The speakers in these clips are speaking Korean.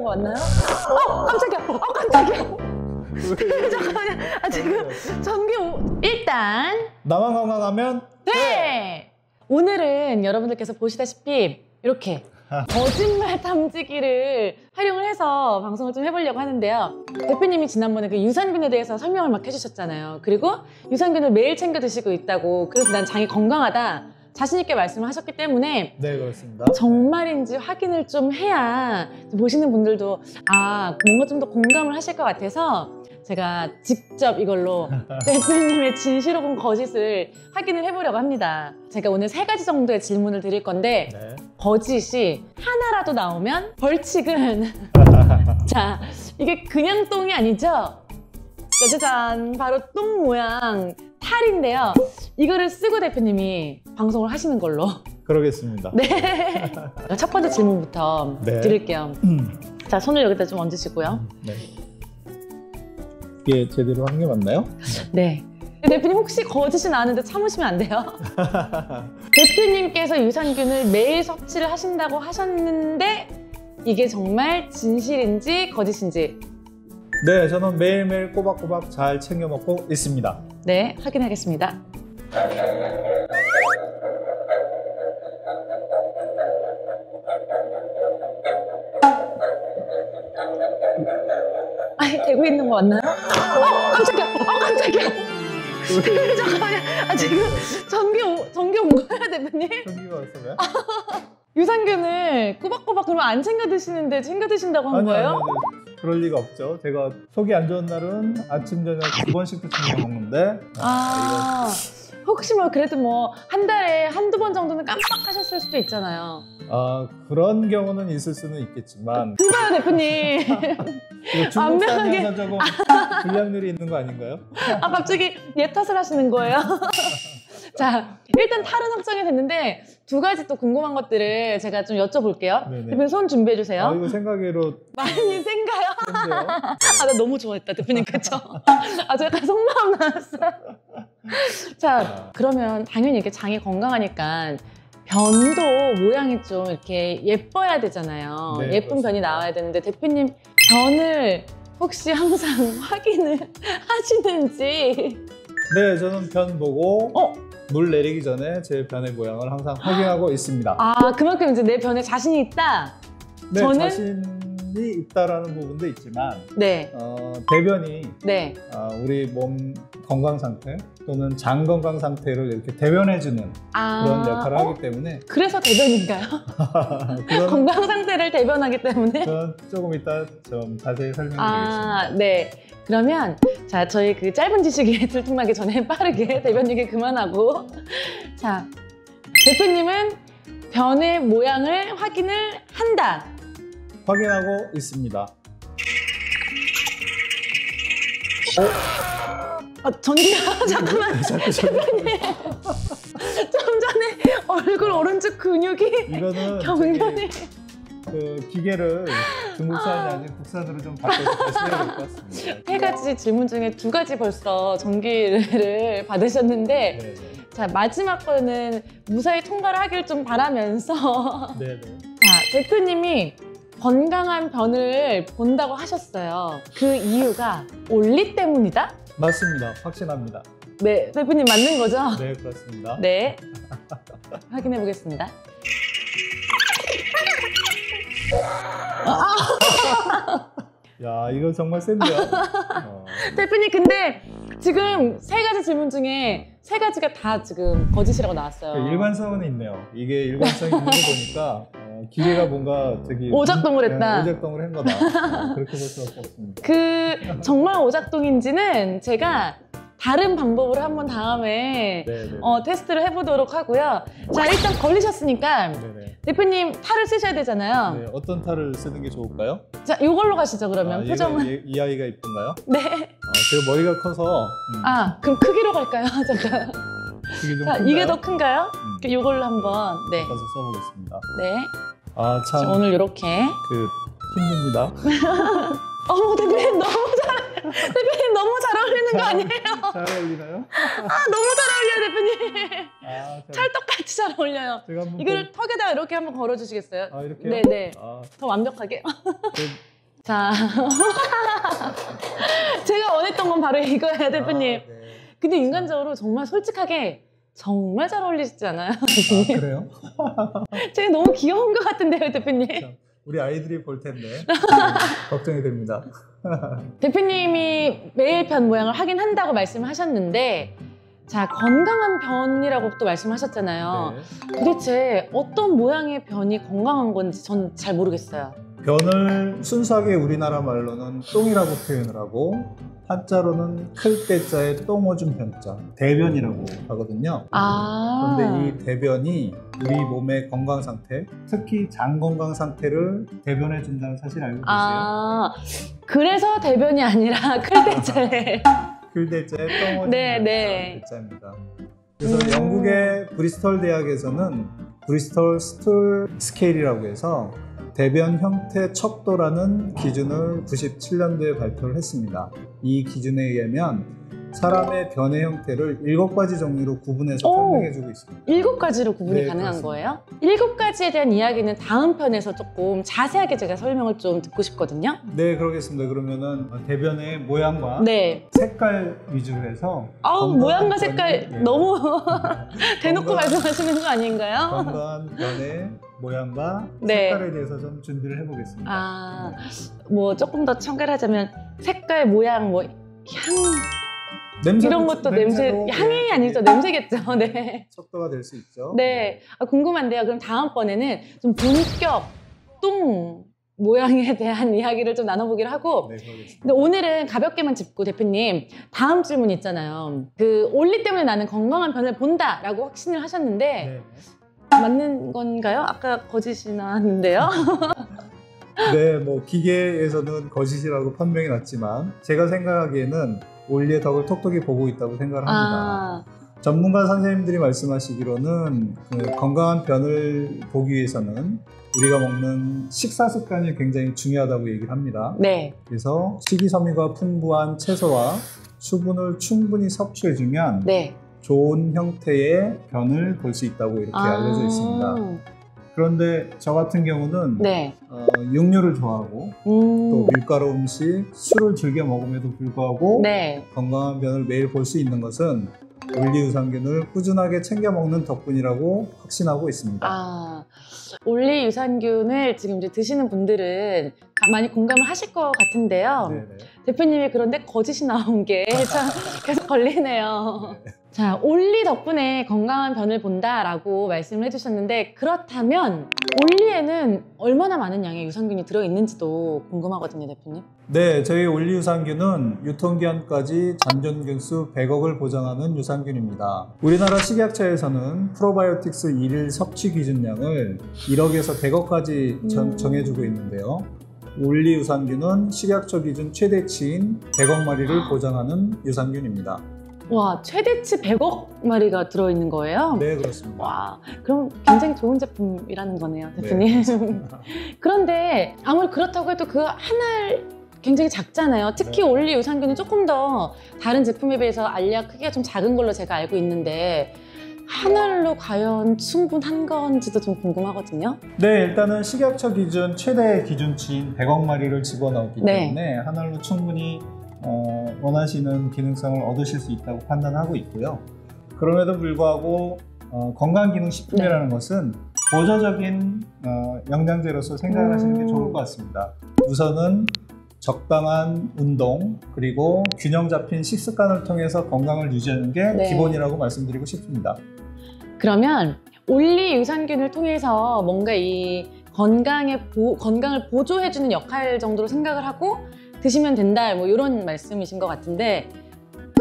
거 맞나요? 깜짝이야. 깜짝이야. 잠깐만요. 지금 전기 일단 나만 건강하면 돼! 오늘은 여러분들께서 보시다시피 이렇게 거짓말 탐지기를 활용을 해서 방송을 좀 해보려고 하는데요. 대표님이 지난번에 그 유산균에 대해서 설명을 막 해주셨잖아요. 그리고 유산균을 매일 챙겨 드시고 있다고, 그래서 난 장이 건강하다 자신 있게 말씀을 하셨기 때문에 네, 그렇습니다. 정말인지 확인을 좀 해야 보시는 분들도 뭔가 좀 더 공감을 하실 것 같아서 제가 직접 이걸로 대표님의 진실 혹은 거짓을 확인을 해보려고 합니다. 제가 오늘 3가지 정도의 질문을 드릴 건데 네. 거짓이 하나라도 나오면 벌칙은 자, 이게 그냥 똥이 아니죠? 짜자잔, 바로 똥 모양 탈인데요. 이거를 쓰고 대표님이 방송을 하시는 걸로. 그러겠습니다. 네. 첫 번째 질문부터 네. 드릴게요. 자, 손을 여기다 좀 얹으시고요. 네. 이게 제대로 하는 게 맞나요? 네. 대표님 혹시 거짓이 나왔는데 참으시면 안 돼요? 대표님께서 유산균을 매일 섭취를 하신다고 하셨는데 이게 정말 진실인지 거짓인지 네, 저는 매일매일 꼬박꼬박 잘 챙겨 먹고 있습니다. 네, 확인하겠습니다. 되고 있는 거 맞나요? 깜짝이야! 깜짝이야! 잠깐만요. 지금 전기 온 거예요, 대표님? 전기가 왔어요? 유산균을 꼬박꼬박 그러면 안 챙겨 드시는데 챙겨 드신다고 한 거예요? 아니, 그럴 리가 없죠. 제가 속이 안 좋은 날은 아침, 저녁 2번씩도 챙겨 먹는데 혹시 그래도 한 달에 한두 번 정도는 깜빡하셨을 수도 있잖아요. 그런 경우는 있을 수는 있겠지만 그거요, 대표님. 이거 중국산이어서 조금 불량률이 있는 거 아닌가요? 갑자기 얘 탓을 하시는 거예요? 자, 일단 탈은 확정이 됐는데 2가지 또 궁금한 것들을 제가 좀 여쭤볼게요. 대표님 손 준비해 주세요. 이거 생각외로 많이 센가요? 나 너무 좋아했다, 대표님. 그쵸? 저 약간 속마음 나왔어요. 자, 그러면 당연히 이렇게 장이 건강하니까 변도 모양이 좀 이렇게 예뻐야 되잖아요. 네, 예쁜 그렇습니다. 변이 나와야 되는데 대표님 변을 혹시 항상 확인을 하시는지? 네, 저는 변 보고 물 내리기 전에 제 변의 모양을 항상 확인하고 있습니다. 그만큼 이제 내 변에 자신이 있다? 네, 저는 자신이 있다라는 부분도 있지만 네. 대변이 네. 우리 몸 건강 상태 또는 장 건강 상태를 이렇게 대변해주는 그런 역할을 하기 때문에 그래서 대변인가요? 건강 상태를 대변하기 때문에? 그건 조금 이따 좀 자세히 설명드리겠습니다. 네. 그러면 자, 저희 그 짧은 지식이 들통나기 전에 빠르게 대변 얘기 그만하고 자, 대표님은 변의 모양을 확인을 한다. 확인하고 있습니다. 전기가 잠깐만. 대표님 좀 전에 얼굴 오른쪽 근육이 이거는 경련이 그 기계를 중국산이 아닌 국산으로 좀 바꿔서 다시 해야 될 것 같습니다. 3가지 질문 중에 2가지 벌써 전기를 받으셨는데 네네. 자, 마지막 거는 무사히 통과를 하길 좀 바라면서 네네. 자, 대표님이 건강한 변을 본다고 하셨어요. 그 이유가 올리 때문이다? 맞습니다. 확신합니다. 네, 대표님 맞는 거죠? 네, 그렇습니다. 네. 확인해 보겠습니다. 야, 이거 정말 센데요? 대표님, 근데 지금 3가지 질문 중에 3가지가 다 지금 거짓이라고 나왔어요. 일관성은 있네요. 이게 일관성이 있는 거 보니까 기계가 뭔가 저기 오작동을 했다. 오작동을 한 거다. 그렇게 볼 수밖에 없습니다. 정말 오작동인지는 제가 다른 방법으로 한번 다음에 테스트를 해보도록 하고요. 자, 일단 걸리셨으니까 네네. 대표님 탈을 쓰셔야 되잖아요. 네, 어떤 탈을 쓰는 게 좋을까요? 자, 이걸로 가시죠, 그러면. 표정은. 이 아이가 이쁜가요? 네. 제가 머리가 커서 그럼 크기로 갈까요? 잠깐. 그게 좀 자, 큰가요? 이게 더 큰가요? 이걸로 한번. 네. 바꿔서 써보겠습니다. 네. 참 오늘 이렇게. 힘듭니다. 대표님 너무 대표님 너무 잘 어울리는 거 아니에요? 잘 어울리나요? 너무 잘 어울려요, 대표님. 찰떡같이 잘 어울려요. 이걸 턱에다가 이렇게 한번 걸어주시겠어요? 이렇게요? 네네. 더 완벽하게. 자, 제가 원했던 건 바로 이거예요, 대표님. 아, 네. 근데 인간적으로 정말 솔직하게 정말 잘 어울리시지 않아요? 아, 그래요? 제가 너무 귀여운 것 같은데요, 대표님. 우리 아이들이 볼 텐데 걱정이 됩니다. 대표님이 매일 변 모양을 하긴 한다고 말씀을 하셨는데, 자, 건강한 변이라고 또 말씀하셨잖아요. 네. 도대체 어떤 모양의 변이 건강한 건지 전 잘 모르겠어요. 변을 순수하게 우리나라 말로는 똥이라고 표현을 하고, 한자로는 클 때자에 똥오줌 변자, 대변이라고 하거든요. 아. 그런데 이 대변이 우리 몸의 건강 상태, 특히 장 건강 상태를 대변해 준다는 사실 알고 계세요? 아, 그래서 대변이 아니라 클 때자에. 클대자의 똥오줌 네, 네. 대자입니다. 그래서 영국의 브리스톨 대학에서는 브리스톨 스툴 스케일이라고 해서 대변 형태 척도라는 기준을 97년도에 발표를 했습니다. 이 기준에 의하면 사람의 변의 형태를 7가지 종류로 구분해서 설명해주고 있습니다. 7가지로 구분이 네, 가능한 그렇습니다. 거예요? 7가지에 대한 이야기는 다음 편에서 조금 자세하게 제가 설명을 좀 듣고 싶거든요. 네, 그러겠습니다. 그러면은 대변의 모양과 네. 색깔 위주로 해서 아우, 모양과 색깔 변이, 예, 너무 대놓고 건강- 말씀하시는 거 아닌가요? 건강한 변의 모양과 네. 색깔에 대해서 좀 준비를 해보겠습니다. 아, 뭐 조금 더 첨가하자면 색깔, 모양, 뭐 향, 냄새도- 이런 것도 냄새, 냄새도, 향이 예, 아니죠. 냄새겠죠. 네. 척도가 될 수 있죠. 네. 아, 궁금한데요. 그럼 다음번에는 좀 본격 똥 모양에 대한 이야기를 좀 나눠보기로 하고, 네, 그러겠습니다. 근데 오늘은 가볍게만 짚고 대표님 다음 질문 있잖아요. 그 올리 때문에 나는 건강한 변을 본다라고 확신을 하셨는데 네. 맞는 건가요? 아까 거짓이 나왔는데요. 네, 뭐 기계에서는 거짓이라고 판명이 났지만 제가 생각하기에는 올리의 덕을 톡톡히 보고 있다고 생각을 합니다. 아, 전문가 선생님들이 말씀하시기로는 그 건강한 변을 보기 위해서는 우리가 먹는 식사 습관이 굉장히 중요하다고 얘기를 합니다. 네. 그래서 식이섬유가 풍부한 채소와 수분을 충분히 섭취해주면 네. 좋은 형태의 변을 볼 수 있다고 이렇게 알려져 있습니다. 그런데 저 같은 경우는 네. 육류를 좋아하고 또 밀가루 음식, 술을 즐겨 먹음에도 불구하고 네. 건강한 변을 매일 볼 수 있는 것은 올리 유산균을 꾸준하게 챙겨 먹는 덕분이라고 확신하고 있습니다. 아, 올리 유산균을 지금 이제 드시는 분들은 많이 공감을 하실 것 같은데요. 네네. 대표님이 그런데 거짓이 나온 게 참 계속 걸리네요. 자, 올리 덕분에 건강한 변을 본다라고 말씀을 해주셨는데, 그렇다면 올리에는 얼마나 많은 양의 유산균이 들어있는지도 궁금하거든요, 대표님. 네, 저희 올리 유산균은 유통기한까지 잔존균수 100억을 보장하는 유산균입니다. 우리나라 식약처에서는 프로바이오틱스 1일 섭취 기준량을 1억에서 100억까지 정해주고 있는데요. 올리 유산균은 식약처 기준 최대치인 100억 마리를 보장하는 유산균입니다. 와, 최대치 100억 마리가 들어있는 거예요? 네, 그렇습니다. 와, 그럼 굉장히 좋은 제품이라는 거네요, 대표님. 네, 그런데 아무리 그렇다고 해도 그 하나를 굉장히 작잖아요. 특히 네. 올리 유산균이 조금 더 다른 제품에 비해서 알약 크기가 좀 작은 걸로 제가 알고 있는데, 한 알로 과연 충분한 건지도 좀 궁금하거든요. 네, 일단은 식약처 기준 최대 기준치인 100억 마리를 집어넣었기 네. 때문에 한 알로 충분히 원하시는 기능성을 얻으실 수 있다고 판단하고 있고요. 그럼에도 불구하고 건강기능식품이라는 것은 보조적인 영양제로서 생각을 하시는 게 좋을 것 같습니다. 우선은 적당한 운동 그리고 균형 잡힌 식습관을 통해서 건강을 유지하는 게 네. 기본이라고 말씀드리고 싶습니다. 그러면 올리 유산균을 통해서 뭔가 이 건강을 보조해주는 역할 정도로 생각을 하고 드시면 된다, 뭐 이런 말씀이신 것 같은데,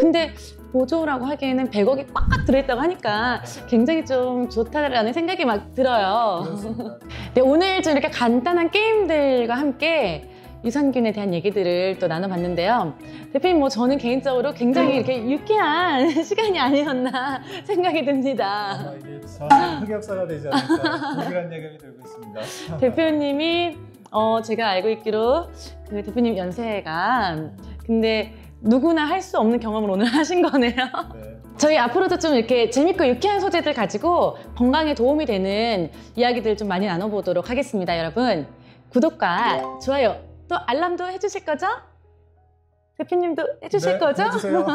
근데 보조라고 하기에는 100억이 꽉꽉 들어있다고 하니까 굉장히 좀 좋다라는 생각이 막 들어요. 그렇습니다. 네, 오늘 좀 이렇게 간단한 게임들과 함께 유산균에 대한 얘기들을 또 나눠봤는데요. 대표님, 뭐 저는 개인적으로 굉장히 이렇게 유쾌한 시간이 아니었나 생각이 듭니다. 아마 이게 저는 흑역사가 되지 않을까 불길한 예감이 들고 있습니다. 대표님이 제가 알고 있기로 그 대표님 연세가, 근데 누구나 할 수 없는 경험을 오늘 하신 거네요. 네. 저희 앞으로도 좀 이렇게 재밌고 유쾌한 소재들 가지고 건강에 도움이 되는 이야기들 좀 많이 나눠보도록 하겠습니다. 여러분, 구독과 좋아요 또 알람도 해주실 거죠? 대표님도 해주실 네, 거죠? 해주세요.